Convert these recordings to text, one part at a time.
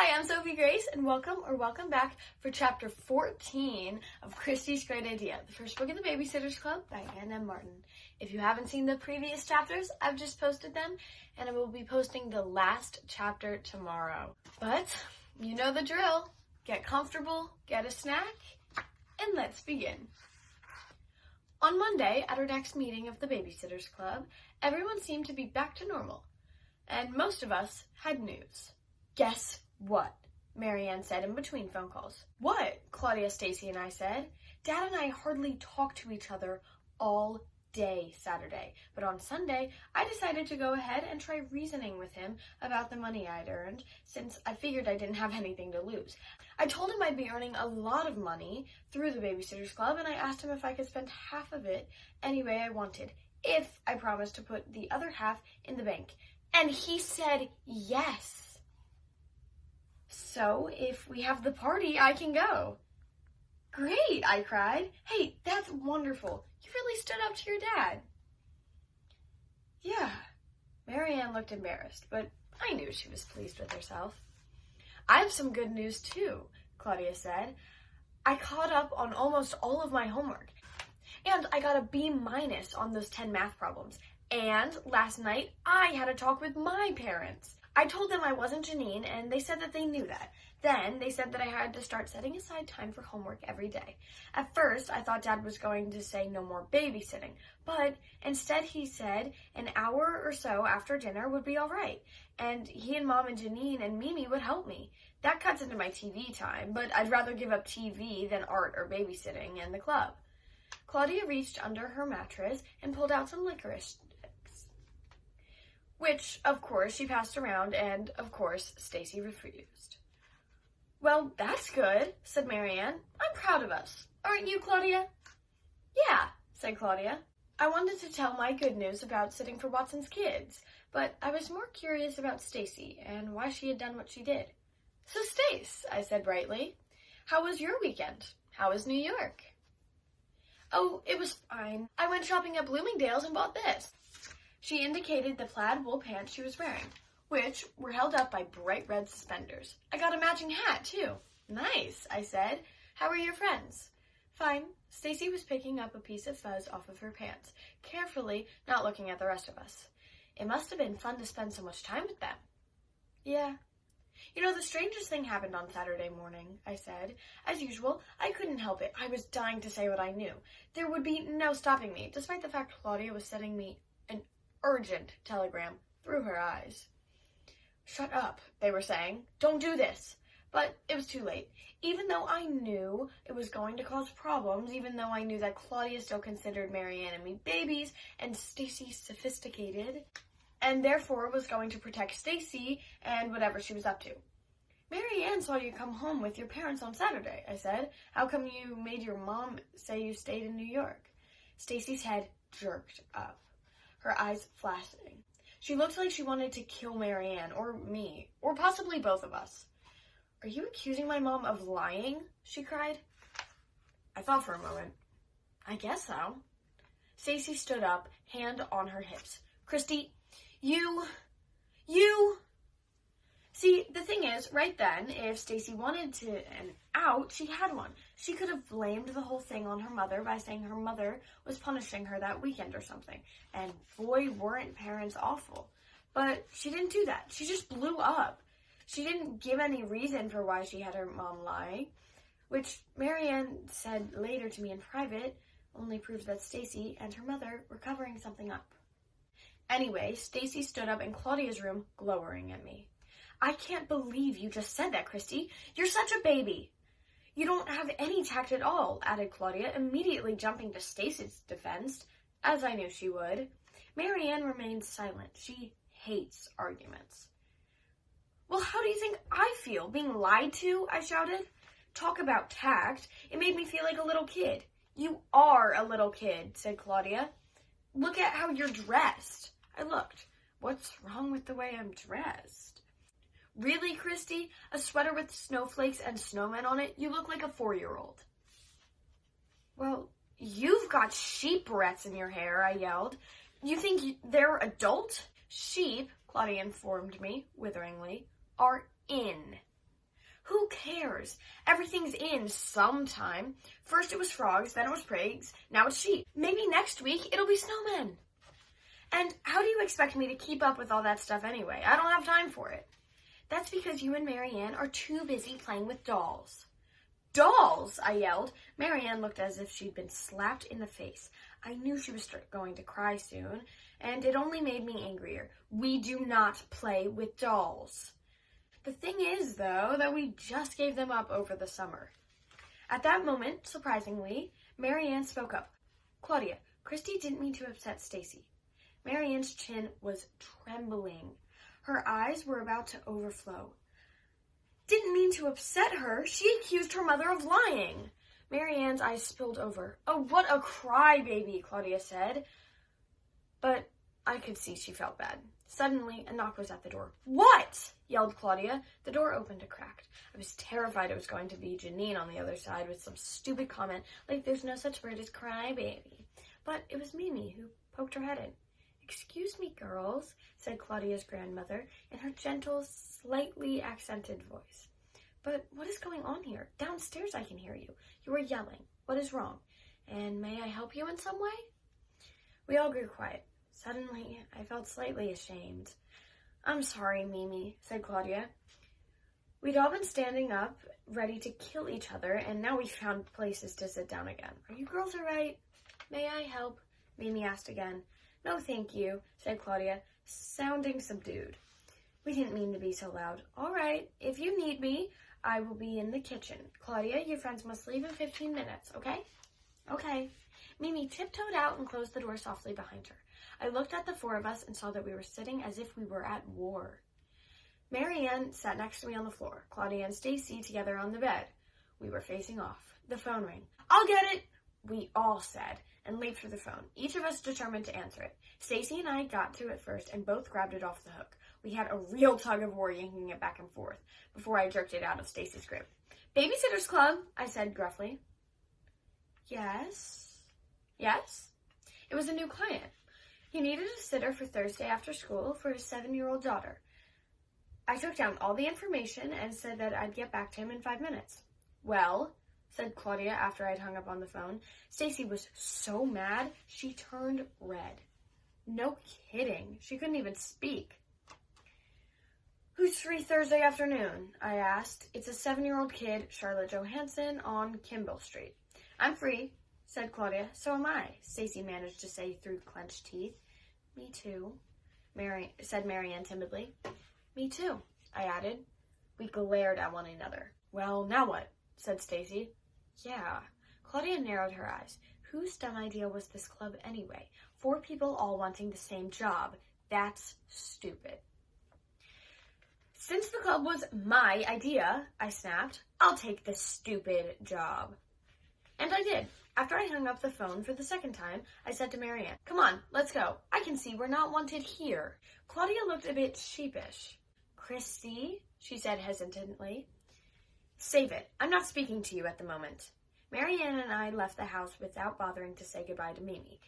Hi, I'm Sophie Grace, and welcome back for chapter 14 of Kristy's Great Idea, the first book in the Babysitter's Club by Anne M. Martin. If you haven't seen the previous chapters, I've just posted them, and I will be posting the last chapter tomorrow. But you know the drill. Get comfortable, get a snack, and let's begin. On Monday, at our next meeting of the Babysitter's Club, everyone seemed to be back to normal, and most of us had news. Guess what? Marianne said in between phone calls. What? Claudia, Stacy, and I said. Dad and I hardly talked to each other all day Saturday, but on Sunday, I decided to go ahead and try reasoning with him about the money I'd earned, since I figured I didn't have anything to lose. I told him I'd be earning a lot of money through the Babysitter's Club, and I asked him if I could spend half of it any way I wanted, if I promised to put the other half in the bank. And he said yes. So, if we have the party, I can go. Great, I cried. Hey, that's wonderful. You really stood up to your dad. Yeah. Marianne looked embarrassed, but I knew she was pleased with herself. I have some good news too, Claudia said. I caught up on almost all of my homework, and I got a B- on those 10 math problems. And last night, I had a talk with my parents. I told them I wasn't Janine, and they said that they knew that. Then they said that I had to start setting aside time for homework every day. At first, I thought Dad was going to say no more babysitting, but instead he said an hour or so after dinner would be all right, and he and Mom and Janine and Mimi would help me. That cuts into my TV time, but I'd rather give up TV than art or babysitting and the club. Claudia reached under her mattress and pulled out some licorice, which, of course, she passed around, and, of course, Stacy refused. Well, that's good, said Marianne. I'm proud of us. Aren't you, Claudia? Yeah, said Claudia. I wanted to tell my good news about sitting for Watson's kids, but I was more curious about Stacy and why she had done what she did. So, Stace, I said brightly, how was your weekend? How was New York? Oh, it was fine. I went shopping at Bloomingdale's and bought this. She indicated the plaid wool pants she was wearing, which were held up by bright red suspenders. I got a matching hat, too. Nice, I said. How are your friends? Fine. Stacy was picking up a piece of fuzz off of her pants, carefully, not looking at the rest of us. It must have been fun to spend so much time with them. Yeah. You know, the strangest thing happened on Saturday morning, I said. As usual, I couldn't help it. I was dying to say what I knew. There would be no stopping me, despite the fact Claudia was sending me an urgent telegram through her eyes. Shut up, they were saying. Don't do this. But it was too late. Even though I knew it was going to cause problems, even though I knew that Claudia still considered Marianne and me babies and Stacy sophisticated, and therefore was going to protect Stacy and whatever she was up to. Marianne saw you come home with your parents on Saturday, I said. How come you made your mom say you stayed in New York? Stacy's head jerked up, her eyes flashing. She looked like she wanted to kill Marianne, or me, or possibly both of us. Are you accusing my mom of lying? She cried. I thought for a moment. I guess so. Stacy stood up, hand on her hips. Kristy, you... See, the thing is, right then, if Stacy wanted an out, she had one. She could have blamed the whole thing on her mother by saying her mother was punishing her that weekend or something. And boy, weren't parents awful. But she didn't do that. She just blew up. She didn't give any reason for why she had her mom lie, which Marianne said later to me in private only proved that Stacy and her mother were covering something up. Anyway, Stacy stood up in Claudia's room, glowering at me. I can't believe you just said that, Kristy. You're such a baby. You don't have any tact at all, added Claudia, immediately jumping to Stacy's defense, as I knew she would. Marianne remained silent. She hates arguments. Well, how do you think I feel? Being lied to? I shouted. Talk about tact. It made me feel like a little kid. You are a little kid, said Claudia. Look at how you're dressed. I looked. What's wrong with the way I'm dressed? Really, Kristy? A sweater with snowflakes and snowmen on it? You look like a 4-year-old. Well, you've got sheep barrettes in your hair, I yelled. You think they're adult? Sheep, Claudia informed me witheringly, are in. Who cares? Everything's in sometime. First it was frogs, then it was pigs, now it's sheep. Maybe next week it'll be snowmen. And how do you expect me to keep up with all that stuff anyway? I don't have time for it. That's because you and Marianne are too busy playing with dolls. Dolls, I yelled. Marianne looked as if she'd been slapped in the face. I knew she was going to cry soon, and it only made me angrier. We do not play with dolls. The thing is, though, that we just gave them up over the summer. At that moment, surprisingly, Marianne spoke up. Claudia, Kristy didn't mean to upset Stacy. Marianne's chin was trembling. Her eyes were about to overflow. Didn't mean to upset her. She accused her mother of lying. Marianne's eyes spilled over. Oh, what a crybaby, Claudia said. But I could see she felt bad. Suddenly, a knock was at the door. What? Yelled Claudia. The door opened a crack. I was terrified it was going to be Janine on the other side with some stupid comment like there's no such word as crybaby. But it was Mimi who poked her head in. Excuse me, girls, said Claudia's grandmother in her gentle, slightly accented voice. But what is going on here? Downstairs I can hear you. You are yelling. What is wrong? And may I help you in some way? We all grew quiet. Suddenly, I felt slightly ashamed. I'm sorry, Mimi, said Claudia. We'd all been standing up, ready to kill each other, and now we found places to sit down again. Are you girls all right? May I help? Mimi asked again. No, thank you, said Claudia, sounding subdued. We didn't mean to be so loud. All right, if you need me, I will be in the kitchen. Claudia, your friends must leave in 15 minutes, okay? Okay. Mimi tiptoed out and closed the door softly behind her. I looked at the four of us and saw that we were sitting as if we were at war. Marianne sat next to me on the floor, Claudia and Stacy together on the bed. We were facing off. The phone rang. I'll get it, we all said, and leaped for the phone, each of us determined to answer it. Stacy and I got to it first and both grabbed it off the hook. We had a real tug of war yanking it back and forth before I jerked it out of Stacy's grip. Babysitter's Club, I said gruffly. Yes? Yes? It was a new client. He needed a sitter for Thursday after school for his 7-year-old daughter. I took down all the information and said that I'd get back to him in 5 minutes. Well, said Claudia after I'd hung up on the phone. Stacy was so mad, she turned red. No kidding. She couldn't even speak. Who's free Thursday afternoon? I asked. It's a 7-year-old kid, Charlotte Johansson, on Kimball Street. I'm free, said Claudia. So am I, Stacy managed to say through clenched teeth. Me too, said Marianne timidly. Me too, I added. We glared at one another. Well, now what? Said Stacy. Yeah. Claudia narrowed her eyes. Whose dumb idea was this club anyway? 4 people all wanting the same job. That's stupid. Since the club was my idea, I snapped, I'll take this stupid job. And I did. After I hung up the phone for the second time, I said to Marianne, come on, let's go. I can see we're not wanted here. Claudia looked a bit sheepish. Kristy, she said hesitantly. Save it. I'm not speaking to you at the moment. Marianne and I left the house without bothering to say goodbye to Mimi.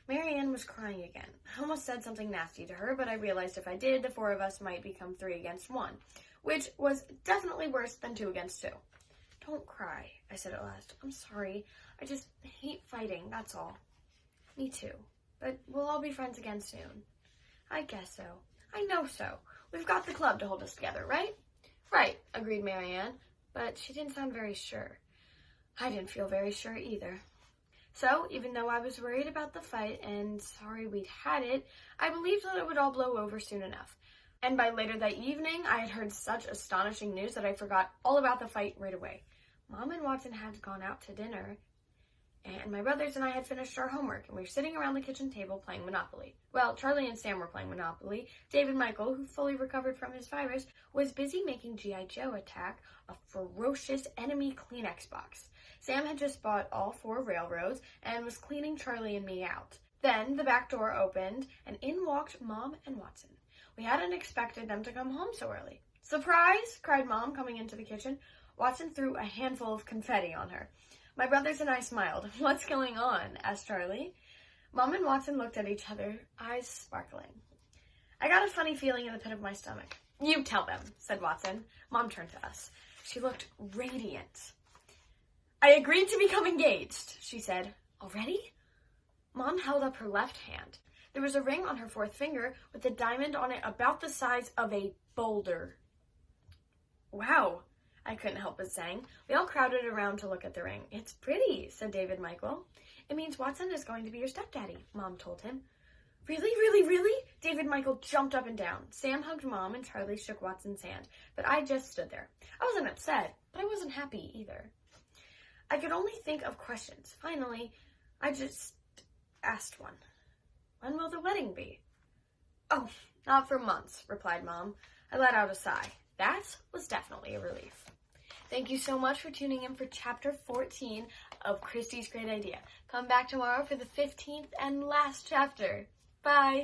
Marianne was crying again. I almost said something nasty to her, but I realized if I did, the 4 of us might become 3 against 1, which was definitely worse than 2 against 2. Don't cry, I said at last. I'm sorry. I just hate fighting, that's all. Me too. But we'll all be friends again soon. I guess so. I know so. We've got the club to hold us together, right? Right, agreed Marianne, but she didn't sound very sure. I didn't feel very sure either. So, even though I was worried about the fight and sorry we'd had it, I believed that it would all blow over soon enough. And by later that evening, I had heard such astonishing news that I forgot all about the fight right away. Mom and Watson had gone out to dinner, and my brothers and I had finished our homework, and we were sitting around the kitchen table playing Monopoly. Well, Charlie and Sam were playing Monopoly. David Michael, who fully recovered from his virus, was busy making G.I. Joe attack a ferocious enemy Kleenex box. Sam had just bought all 4 railroads and was cleaning Charlie and me out. Then the back door opened, and in walked Mom and Watson. We hadn't expected them to come home so early. Surprise! Cried Mom, coming into the kitchen. Watson threw a handful of confetti on her. My brothers and I smiled. What's going on? Asked Charlie. Mom and Watson looked at each other, eyes sparkling. I got a funny feeling in the pit of my stomach. You tell them, said Watson. Mom turned to us. She looked radiant. I agreed to become engaged, she said. Already? Mom held up her left hand. There was a ring on her fourth finger with a diamond on it about the size of a boulder. Wow, I couldn't help but saying. We all crowded around to look at the ring. It's pretty, said David Michael. It means Watson is going to be your stepdaddy, Mom told him. Really, really, really? David Michael jumped up and down. Sam hugged Mom and Charlie shook Watson's hand, but I just stood there. I wasn't upset, but I wasn't happy either. I could only think of questions. Finally, I just asked one. When will the wedding be? Oh, not for months, replied Mom. I let out a sigh. That was definitely a relief. Thank you so much for tuning in for Chapter 14 of Kristy's Great Idea. Come back tomorrow for the 15th and last chapter. Bye!